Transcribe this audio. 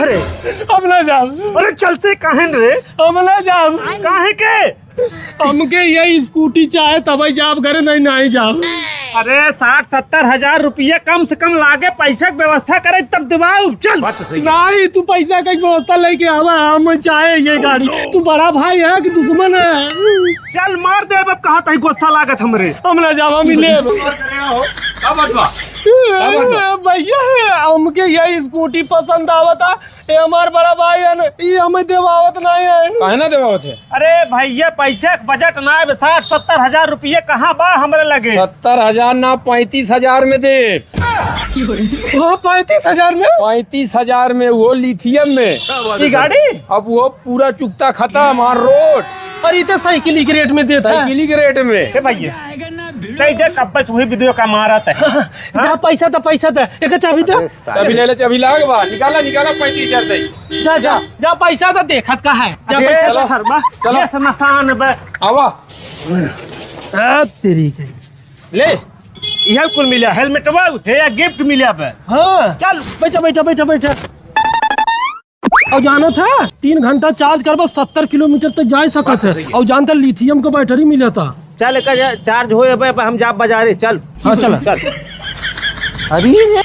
घरे? हम ना जाओ। अरे चलते काहे रे? हम ना जाओ। काहे के? हमके ये स्कूटी चाहे तब जाब घरे, नहीं नहीं जाओ। अरे 60-70 हजार रुपये कम से कम लागे, पैसा की व्यवस्था करे तब दिवाओ। चल नहीं, तू पैसा का व्यवस्था लेके आवा, हम चाहे ये गाड़ी। तू बड़ा भाई है कि दुश्मन है? चल मार दे। अब कहा था गुस्सा लागत हमरे। हम ना जाओ, हम ले भैया। हमके यही स्कूटी पसंद आवता, ये हमार बड़ा भाई है ना, ये हमें देवावत नहीं है। काहे ना देवावत है? अरे भैया पैसा का बजट ना है, 60-70 हजार रुपये कहाँ बा हमरे लगे? 70,000 ना 35,000 में दे। 35,000 में? 35,000 में, वो लिथियम में। ये गाड़ी अब वो पूरा चुकता खत्म और रोड और इतने साइकिल के रेट में देता है। साइकिल के रेट में। हे भैया नहीं दे, कब वही वीडियो का मारा था। जा पैसा था, पैसा था, एक चाबी दे। चाबी ले ले, चाबी लाग बा, निकाला 35,000 दे। जा जा जा, पैसा तो देखत का है। जा ये पैसा तो हरबा, ये समसान बे। आवा तेरी के ले यह कुल मिला, हेलमेट है या गिफ्ट मिला बे। हाँ चल बैठा बैठा बैठा बैठा। और जाना था 3 घंटा चार्ज करबो 70 किलोमीटर तक जा सकत है। और जानता लिथियम का बैटरी मिला था। चल एक चार्ज हो हम जा बाजारे। चल हाँ चल। चल। अरे